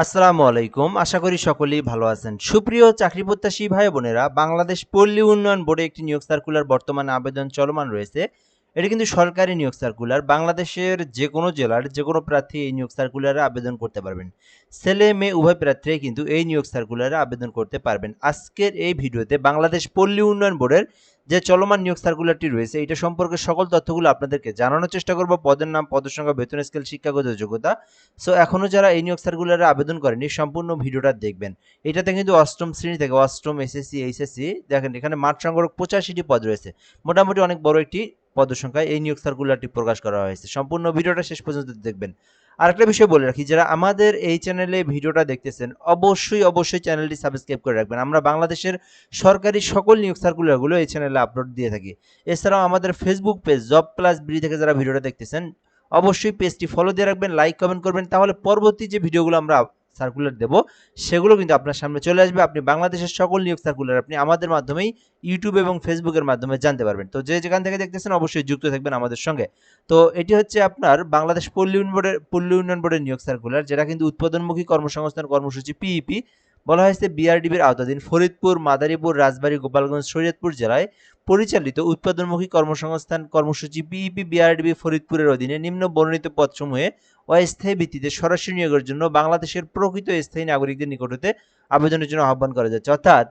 আসসালামু আলাইকুম। আশা করি সকলেই ভালো আছেন। সুপ্রিয় চাকরি প্রত্যাশী ভাই বোনেরা, বাংলাদেশ পল্লী উন্নয়ন বোর্ডে একটি নিয়োগ সার্কুলার বর্তমানে আবেদন চলমান রয়েছে। এটা কিন্তু সরকারি নিয়োগ সার্কুলার। বাংলাদেশের যেকোনো জেলার যেকোনো প্রার্থী এই নিয়োগ সার্কুলারে আবেদন করতে পারবেন। ছেলে মেয়ে উভয় প্রার্থীরাই কিন্তু এই নিয়োগ সার্কুলারে আবেদন করতে পারবেন। আজকের এই ভিডিওতে বাংলাদেশ পল্লী উন্নয়ন বোর্ডের যে চলমান নিয়োগ সার্কুলারটি রয়েছে এটা সম্পর্কে সকল তথ্যগুলো আপনাদেরকে জানানোর চেষ্টা করব। পদের নাম, পদের সংখ্যা, বেতন স্কেল, শিক্ষাগত যোগ্যতা। সো এখনো যারা এই নিয়োগ সার্কুলারে আবেদন করেনি সম্পূর্ণ ভিডিওটা দেখবেন। এটাতে কিন্তু অষ্টম শ্রেণী থেকে অষ্টম এসএসসি এইচএসসি দেখেন এখানে মাঠ সংখ্যক 85টি পদ রয়েছে। মোটামুটি অনেক বড় একটি পদসংখ্যায় এই নিয়োগ সার্কুলারটি প্রকাশ করা হয়েছে। সম্পূর্ণ ভিডিওটা শেষ পর্যন্ত দেখবেন। আরেকটা বিষয় বলে রাখি, যারা আমাদের এই চ্যানেলে ভিডিওটা দেখতেছেন অবশ্যই চ্যানেলটি সাবস্ক্রাইব করে রাখবেন। আমরা বাংলাদেশের সরকারি সকল নিয়োগ সার্কুলারগুলো এই চ্যানেলে আপলোড দিয়ে থাকি। এছাড়াও আমাদের Facebook page job plus BD থেকে যারা ভিডিওটা দেখতেছেন অবশ্যই পেজটি ফলো দিয়ে রাখবেন, লাইক কমেন্ট করবেন, তাহলে পরবর্তী যে ভিডিওগুলো আমরা সার্কুলার দেব সেগুলো কিন্তু আপনার সামনে চলে আসবে। আপনি বাংলাদেশের সকল নিয়োগ সার্কুলার আপনি আমাদের মাধ্যমেই ইউটিউব এবং ফেসবুকের মাধ্যমে জানতে পারবেন। তো যে যেখান থেকে দেখতেছেন অবশ্যই যুক্ত থাকবেন আমাদের সঙ্গে। তো এটি হচ্ছে আপনার বাংলাদেশ পল্লী উন্নয়ন বোর্ডের নিয়োগ সার্কুলার, যেটা কিন্তু উৎপাদনমুখী কর্মসংস্থান কর্মসূচি পিইপি বলা হয়েছে বিআরডিবির আওতাধীন ফরিদপুর, মাদারীপুর, রাজবাড়ী, গোপালগঞ্জ, শরীয়তপুর জেলায় পরিচালিত উৎপাদনমুখী কর্মসংস্থান কর্মসূচি পিইপি বিআরডিবি ফরিদপুরের অধীনে নিম্ন বর্ণিত পদসমূহে অস্থায়ী ভিত্তিতে সরাসরি নিয়োগের জন্য বাংলাদেশের প্রকৃত স্থায়ী নাগরিকদের নিকট হতে আবেদনের জন্য আহ্বান করা যাচ্ছে। অর্থাৎ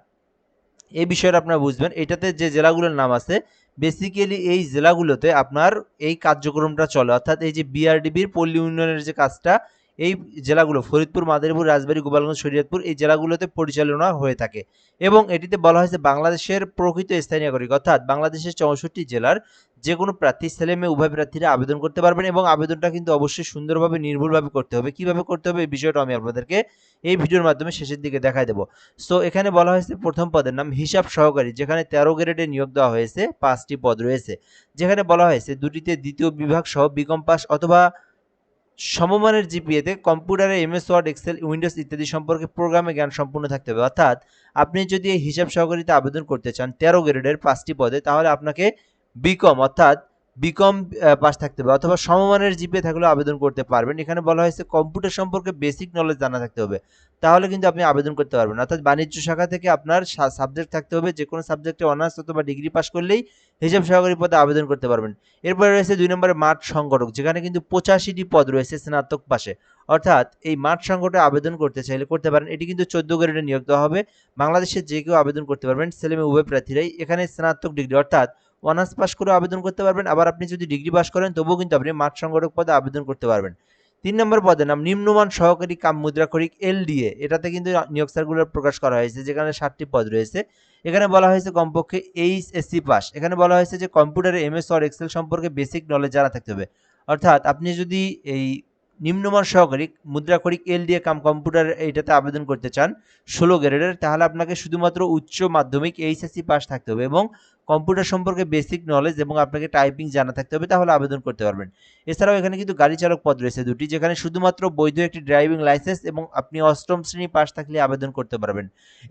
এই বিষয়টা আপনারা বুঝবেন, এটাতে যে জেলাগুলোর নাম আছে বেসিক্যালি এই জেলাগুলোতে আপনার এই কার্যক্রমটা চলে। অর্থাৎ এই যে বিআরডিবির পল্লী উন্নয়নের যে কাজটা এই জেলাগুলো ফরিদপুর, মাদারীপুর, রাজবাড়ী, গোপালগঞ্জ, শরীয়তপুর এই জেলাগুলোতে পরিচালনা হয়ে থাকে। এবং এটিতে বলা হয়েছে বাংলাদেশের প্রকৃত স্থায়ী নাগরিক অর্থাৎ বাংলাদেশের 64 জেলার যে কোনো প্রার্থী, ছেলে মেয়ে উভয় প্রার্থীরা আবেদন করতে পারবেন। এবং আবেদনটা কিন্তু অবশ্যই সুন্দরভাবে নির্ভুলভাবে করতে হবে। কিভাবে করতে হবে এই বিষয়টা আমি আপনাদেরকে এই ভিডিওর মাধ্যমে শেষের দিকে দেখাই দেবো। সো এখানে বলা হয়েছে প্রথম পদের নাম হিসাব সহকারী, যেখানে 13 গ্রেডে নিয়োগ দেওয়া হয়েছে। 5টি পদ রয়েছে, যেখানে বলা হয়েছে দুটিতে দ্বিতীয় বিভাগ সহ বিকম পাস অথবা সমমানের জিপিএতে কম্পিউটারে এমএস ওয়ার্ড, এক্সেল, উইন্ডোজ ইত্যাদি সম্পর্কে প্রোগ্রামে জ্ঞান সম্পূর্ণ থাকতে হবে। অর্থাৎ আপনি যদি এই হিসাব সহকারীতে আবেদন করতে চান 13 গ্রেডের 5টি পদে, তাহলে আপনাকে বিকম অর্থাৎ বিকম পাস থাকতে হবে অথবা সমমানের জিপিএ থাকলেও আবেদন করতে পারবেন। এখানে বলা হয়েছে কম্পিউটার সম্পর্কে বেসিক নলেজ জানা থাকতে হবে, তাহলে কিন্তু আপনি আবেদন করতে পারবেন। অর্থাৎ বাণিজ্য শাখা থেকে আপনার সাবজেক্ট থাকতে হবে, যে কোনো সাবজেক্টে অনার্স অথবা ডিগ্রি পাস করলেই হিসাব সহকারী পদে আবেদন করতে পারবেন। এরপরে রয়েছে 2 নম্বরে মাঠ সংগঠক, যেখানে কিন্তু 85টি পদ রয়েছে স্নাতক পাশে। অর্থাৎ এই মাঠ সংগঠনে আবেদন করতে চাইলে করতে পারেন। এটি কিন্তু 14 গ্রেডে নিয়োগ দেওয়া হবে। বাংলাদেশের যে কেউ আবেদন করতে পারবেন, ছেলে মেয়ে উভয় প্রার্থীরাই। এখানে স্নাতক ডিগ্রি অর্থাৎ অনার্স পাস করে আবেদন করতে পারবেন। আবার আপনি যদি ডিগ্রি পাস করেন তবুও কিন্তু আপনি মাঠ সংগঠক পদে আবেদন করতে পারবেন। 3 নম্বর পদের নাম নিম্নমান সহকারী কাম মুদ্রাক্ষরিক এলডিএ। এটাতে কিন্তু নিয়োগ সার্কুলার প্রকাশ করা হয়েছে, যেখানে 7টি পদ রয়েছে। এখানে বলা হয়েছে কমপক্ষে এইচএসসি পাস। এখানে বলা হয়েছে যে কম্পিউটারে এমএস ওয়ার্ড, এক্সেল সম্পর্কে বেসিক নলেজ জানা থাকতে হবে। অর্থাৎ আপনি যদি এই নিম্নমান সহকারী মুদ্রাক্ষরিক এলডিএ কাম কম্পিউটার এইটাতে আবেদন করতে চান 16 গ্রেডের, তাহলে আপনাকে শুধুমাত্র উচ্চ মাধ্যমিক এইচএসসি পাস থাকতে হবে এবং কম্পিউটার সম্পর্কে বেসিক নলেজ এবং আপনাকে টাইপিং জানা থাকতে হবে, তাহলে আবেদন করতে পারবেন। এছাড়াও এখানে কিন্তু গাড়ি চালক পদ রয়েছে 2টি, যেখানে শুধুমাত্র বৈধ একটি ড্রাইভিং লাইসেন্স এবং আপনি অষ্টম শ্রেণী পাস থাকলে আবেদন করতে পারবেন।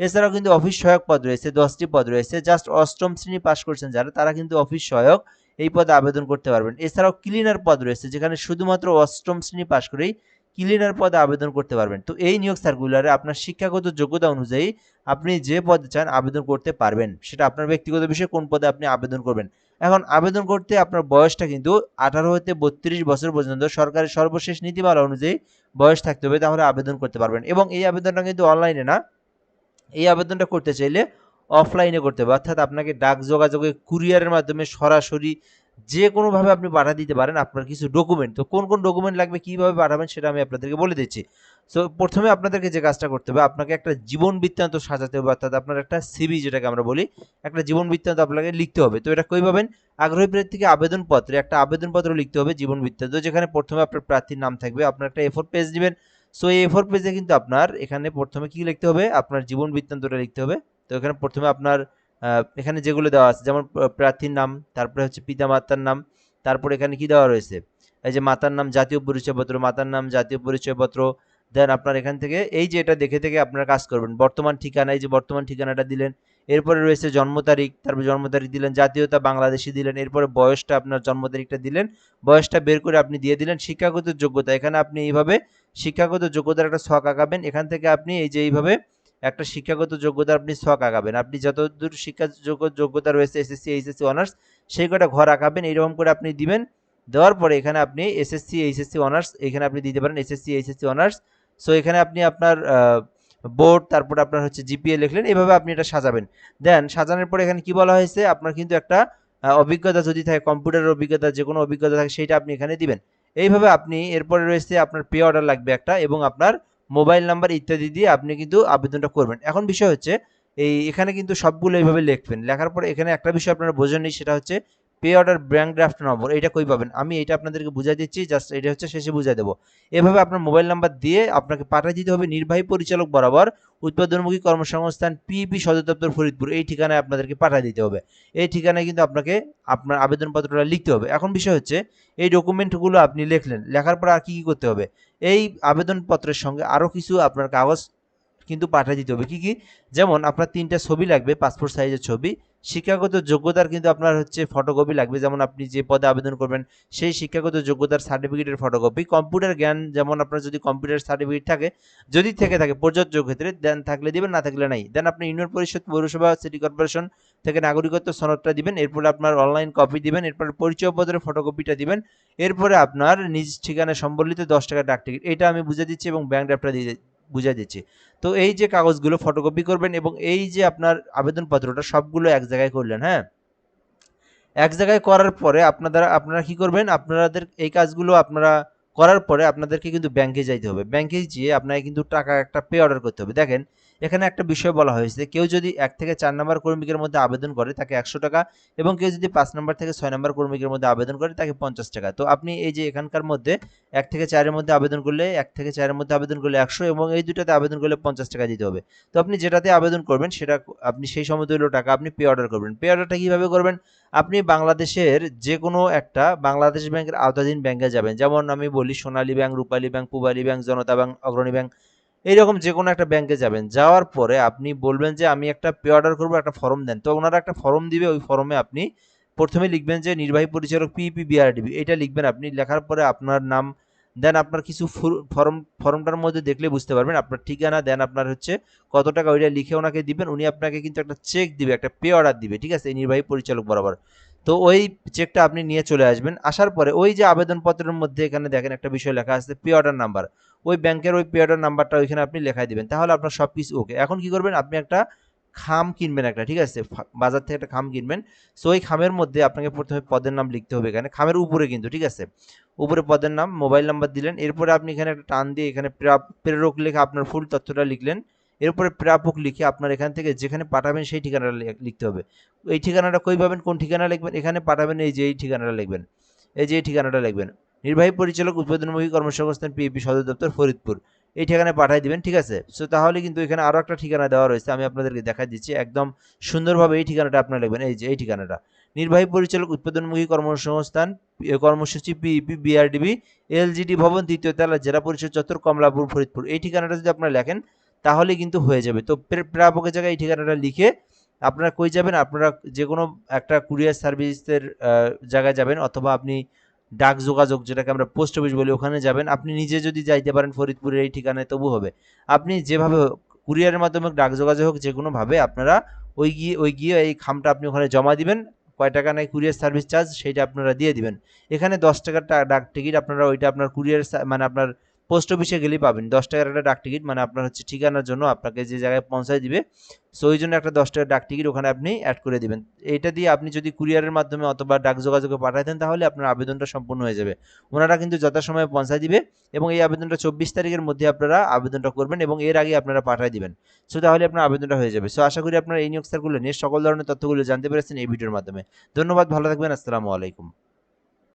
এছাড়াও কিন্তু অফিস সহায়ক পদ রয়েছে 10টি পদ রয়েছে। জাস্ট অষ্টম শ্রেণী পাস করছেন যারা, তারা কিন্তু অফিস সহায়ক এই পদে আবেদন করতে পারবেন। এছাড়াও ক্লিনার পদ রয়েছে, যেখানে শুধুমাত্র অষ্টম শ্রেণী পাস করেই ক্লিনার পদে আবেদন করতে পারবেন। তো এই নিয়োগ সার্কুলারে আপনার শিক্ষাগত যোগ্যতা অনুযায়ী আপনি যে পদে চান আবেদন করতে পারবেন। সেটা আপনার ব্যক্তিগত বিষয় কোন পদে আপনি আবেদন করবেন। এখন আবেদন করতে আপনার বয়সটা কিন্তু 18 হতে 32 বছর পর্যন্ত সরকারের সর্বশেষ নীতিমালা অনুযায়ী বয়স থাকতে হবে, তাহলে আবেদন করতে পারবেন। এবং এই আবেদনটা কিন্তু অনলাইনে না, এই আবেদনটা করতে চাইলে অফলাইনে করতে হবে। অর্থাৎ আপনাকে ডাক যোগাযোগে কুরিয়ারের মাধ্যমে সরাসরি যে কোনোভাবে আপনি পাঠিয়ে দিতে পারেন আপনার কিছু ডকুমেন্ট। তো কোন কোন ডকুমেন্ট লাগবে, কীভাবে পাঠাবেন সেটা আমি আপনাদেরকে বলে দিচ্ছি। সো প্রথমে আপনাদেরকে যে কাজটা করতে হবে, আপনাকে একটা জীবন বৃত্তান্ত সাজাতে হবে। অর্থাৎ আপনার একটা সিভি যেটাকে আমরা বলি, একটা জীবন বৃত্তান্ত আপনাকে লিখতে হবে। তো এটা কই পাবেন? আগ্রহী প্রার্থীকে আবেদনপত্রে একটা আবেদনপত্র লিখতে হবে জীবন বৃত্তান্ত, যেখানে প্রথমে আপনার প্রার্থীর নাম থাকবে। আপনার একটা A4 পেজ নেবেন। সো এই A4 পেজে কিন্তু আপনার এখানে প্রথমে কি লিখতে হবে, আপনার জীবন বৃত্তান্তটা লিখতে হবে। তো এখানে প্রথমে আপনার এখানে যেগুলো দেওয়া আছে, যেমন প্রার্থীর নাম, তারপরে হচ্ছে পিতামাতার নাম, তারপর এখানে কি দেওয়া রয়েছে, এই যে মাতার নাম জাতীয় পরিচয়পত্র, মাতার নাম জাতীয় পরিচয়পত্র, দেন আপনার এখান থেকে এই যে এটা দেখে থেকে আপনারা কাজ করবেন। বর্তমান ঠিকানা, এই যে বর্তমান ঠিকানাটা দিলেন, এরপরে রয়েছে জন্ম তারিখ, তারপর জন্ম তারিখ দিলেন, জাতীয়তা বাংলাদেশী দিলেন, এরপরে বয়সটা আপনার জন্ম তারিখটা দিলেন, বয়সটা বের করে আপনি দিয়ে দিলেন। শিক্ষাগত যোগ্যতা, এখানে আপনি এইভাবে শিক্ষাগত যোগ্যতার একটা ছক আঁকাবেন। এখান থেকে আপনি এই যে এইভাবে একটা শিক্ষাগত যোগ্যতা আপনি ছক আঁকাবেন। আপনি যতদূর যোগ্যতা রয়েছে এসএসসি, এইচএসসি, অনার্স, সেই কটা ঘর আঁকাবেন। এইরকম করে আপনি দিবেন। দেওয়ার পরে এখানে আপনি এসএসসি, এইচএসসি, অনার্স এখানে আপনি দিতে পারেন, এসএসসি, এইচএসসি, অনার্স। সো এখানে আপনি আপনার বোর্ড, তারপরে আপনার হচ্ছে জিপিএ লিখলেন। এইভাবে আপনি এটা সাজাবেন। দেন সাজানোর পরে এখানে কি বলা হয়েছে, আপনার কিন্তু একটা অভিজ্ঞতা যদি থাকে, কম্পিউটারের অভিজ্ঞতা, যে কোনো অভিজ্ঞতা থাকে, সেইটা আপনি এখানে দিবেন। এইভাবে আপনি এরপরে রয়েছে আপনার পে অর্ডার লাগবে একটা, এবং আপনার মোবাইল নাম্বার ইত্যাদি দিয়ে আপনি কিন্তু আবেদনটা করবেন। এখন বিষয় হচ্ছে এখানে কিন্তু সবগুলো এইভাবে লিখবেন। লেখার পরে এখানে একটা বিষয় আপনারা বোঝেননি, সেটা হচ্ছে পে অর্ডার ব্যাংক ড্রাফট নম্বর। এটা কই পাবেন, আমি এটা আপনাদেরকে বুঝাই দিচ্ছি, জাস্ট এটা হচ্ছে শেষে বুঝাই দেবো। এভাবে আপনার মোবাইল নাম্বার দিয়ে আপনাকে পাঠিয়ে দিতে হবে নির্বাহী পরিচালক বরাবর, উৎপাদনমুখী কর্মসংস্থান, পিইপি সদর দপ্তর, ফরিদপুর। এই ঠিকানায় আপনাদেরকে পাঠিয়ে দিতে হবে। এই ঠিকানায় কিন্তু আপনাকে আপনার আবেদনপত্রটা লিখতে হবে। এখন বিষয় হচ্ছে এই ডকুমেন্টগুলো আপনি লিখলেন, লেখার পর আর কি করতে হবে, এই আবেদনপত্রের সঙ্গে আরও কিছু আপনার কাগজ কিন্তু পাঠিয়ে দিতে হবে। কি কি? যেমন আপনার 3টা ছবি লাগবে, পাসপোর্ট সাইজের ছবি। শিক্ষাগত যোগ্যতার কিন্তু আপনার হচ্ছে ফটোকপি লাগবে, যেমন আপনি যে পদে আবেদন করবেন সেই শিক্ষাগত যোগ্যতার সার্টিফিকেটের ফটোকপি। কম্পিউটার জ্ঞান, যেমন আপনার যদি কম্পিউটার সার্টিফিকেট থাকে, যদি থেকে থাকে প্রযোজ্য ক্ষেত্রে দেন, থাকলে দিবেন, না থাকলে নাই। দেন আপনি ইউনিয়ন পরিষদ, পৌরসভা, সিটি কর্পোরেশন থেকে নাগরিকত্ব সনদটা দিবেন। এরপরে আপনার অনলাইন কপি দিবেন। এরপরে পরিচয়পত্রের ফটোকপিটা দিবেন। এরপরে আপনার নিজ ঠিকানা সম্বলিত 10 টাকা ডাক টিকিট, এটা আমি বুঝে দিচ্ছি, এবং ব্যাংক ড্রাফটটা দিয়ে বুঝাই দিচ্ছি। তো এই যে কাগজগুলো ফটোকপি করবেন, এবং এই যে আপনার আবেদনপত্রটা সবগুলো এক জায়গায় করলেন। হ্যাঁ, এক জায়গায় করার পরে আপনারা কি করবেন, আপনাদের এই কাজগুলো আপনারা করার পরে আপনাদেরকে কিন্তু ব্যাংকে যাইতে হবে। ব্যাংকে যেয়ে আপনাকে কিন্তু টাকা একটা পে অর্ডার করতে হবে। দেখেন এখানে একটা বিষয় বলা হয়েছে, কেউ যদি 1 থেকে 4 নম্বর কর্মীকের মধ্যে আবেদন করে তাকে 100 টাকা, এবং কেউ যদি 5 নম্বর থেকে 6 নম্বর কর্মীকের মধ্যে আবেদন করে তাকে 50 টাকা। তো আপনি এই যে এখানকার মধ্যে 1 থেকে 4 এর মধ্যে আবেদন করলে, 1 থেকে 4 এর মধ্যে আবেদন করলে 100, এবং এই দুটাতে আবেদন করলে 50 টাকা দিতে হবে। তো আপনি যেটাতে আবেদন করবেন সেটা আপনি সেই সমতুল্য টাকা আপনি পে অর্ডার করবেন। পে অর্ডারটা কিভাবে করবেন, আপনি বাংলাদেশের যে কোনো একটা বাংলাদেশ ব্যাংকের আওতাধীন ব্যাংকে যাবেন। যেমন আমি বলি সোনালী ব্যাংক, রূপালী ব্যাংক, পূবালী ব্যাংক, জনতা ব্যাংক, অগ্রণী ব্যাংক, এইরকম যে কোনো একটা ব্যাংকে যাবেন। যাওয়ার পরে আপনি বলবেন যে আমি একটা পে অর্ডার করবো, একটা ফর্ম দেন। তো ওনারা একটা ফর্ম দিবে, ওই ফর্মে আপনি প্রথমে লিখবেন যে নির্বাহী পরিচালক পিইপি বিআরডিবি, এটা লিখবেন আপনি। লেখার পরে আপনার নাম, দেন আপনার কিছু ফর্মটার মধ্যে দেখলে বুঝতে পারবেন আপনার ঠিকানা, দেন আপনার হচ্ছে কত টাকা, ওইটা লিখে ওনাকে দিবেন। উনি আপনাকে কিন্তু একটা চেক দিবে, একটা পে অর্ডার দিবে, ঠিক আছে, এই নির্বাহী পরিচালক বরাবর। তো ওই চেকটা আপনি নিয়ে চলে আসবেন। আসার পরে ওই যে আবেদনপত্রের মধ্যে এখানে দেখেন একটা বিষয় লেখা আছে পে অর্ডার নাম্বার, ওই ব্যাংকের ওই পে অর্ডার নাম্বারটা ওইখানে আপনি লেখাই দিবেন। তাহলে আপনার সব কিছু ওকে। এখন কি করবেন, আপনি একটা খাম কিনবেন একটা, ঠিক আছে, বাজার থেকে একটা খাম কিনবেন। সো ওই খামের মধ্যে আপনাকে প্রথমে পদের নাম লিখতে হবে, এখানে খামের উপরে কিন্তু, ঠিক আছে, উপরে পদের নাম, মোবাইল নাম্বার দিলেন। এরপরে আপনি এখানে একটা টান দিয়ে এখানে প্রেরক লিখে আপনার ফুল তথ্যটা লিখলেন। এরপরে প্রাপক লিখে আপনার এখান থেকে যেখানে পাঠাবেন সেই ঠিকানাটা লিখতে হবে। এই ঠিকানাটা কই পাবেন, কোন ঠিকানা লিখবেন, এখানে পাঠাবেন, এই যে এই ঠিকানাটা লিখবেন, এই যে এই ঠিকানাটা লিখবেন, নির্বাহী পরিচালক, উৎপাদনমুখী কর্মসংস্থান, পিএপি সদর দপ্তর, ফরিদপুর। এই ঠিকানায় পাঠিয়ে দিবেন, ঠিক আছে। সো তাহলে কিন্তু এখানে আরও একটা ঠিকানা দেওয়া রয়েছে, আমি আপনাদেরকে দেখা দিচ্ছি একদম সুন্দরভাবে। এই ঠিকানাটা আপনারা লিখবেন, এই যে এই ঠিকানাটা, নির্বাহী পরিচালক, উৎপাদনমুখী কর্মসংস্থান, কর্মসূচি, পিইপি বিআরডিবি, এলজিডি ভবন, 3য় তলা, জেলা পরিষদ চত্বর, কমলাপুর, ফরিদপুর। এই ঠিকানাটা যদি আপনারা লেখেন তাহলে কিন্তু হয়ে যাবে। তো প্রাপকের জায়গায় এই ঠিকানাটা লিখে আপনারা কই যাবেন, আপনারা যে কোনো একটা কুরিয়ার সার্ভিসের জায়গায় যাবেন, অথবা আপনি ডাক যোগাযোগ, যেটাকে আমরা পোস্ট অফিস বলি, ওখানে যাবেন। আপনি নিজে যদি যাইতে পারেন ফরিদপুরের এই ঠিকানায় তবু হবে। আপনি যেভাবে কুরিয়ারের মাধ্যমে, ডাক যোগাযোগ হোক, যে কোনোভাবে আপনারা ওই গিয়ে এই খামটা আপনি ওখানে জমা দিবেন। কয় টাকা নেয় কুরিয়ার সার্ভিস চার্জ, সেইটা আপনারা দিয়ে দিবেন। এখানে 10 টাকার ডাক টিকিট আপনারা, ওইটা আপনার কুরিয়ার মানে আপনার পোস্ট অফিসে গেলেই পাবেন। 10 টাকার একটা ডাক টিকিট, মানে আপনার হচ্ছে ঠিকানার জন্য, আপনাকে যে জায়গায় পৌঁছায় দিবে, সো ওই জন্য একটা 10 টাকার ডাক টিকিট ওখানে আপনি অ্যাড করে দিবেন। এটা দিয়ে আপনি যদি কুরিয়ারের মাধ্যমে অথবা ডাক যোগাযোগে পাঠায় দেন তাহলে আপনার আবেদনটা সম্পূর্ণ হয়ে যাবে। ওনারা কিন্তু যথাসময়ে পৌঁছায় দিবে, এবং এই আবেদনটা 24 তারিখের মধ্যে আপনারা আবেদনটা করবেন, এবং এর আগে আপনারা পাঠিয়ে দিবেন। সো তাহলে আপনার আবেদনটা হয়ে যাবে। সো আশা করি আপনারা এই নিয়োগ সার্কুলার নিয়ে সকল ধরনের তথ্যগুলো জানতে পেরেছেন এই ভিডিওর মাধ্যমে। ধন্যবাদ, ভালো থাকবেন, আসসালামু আলাইকুম।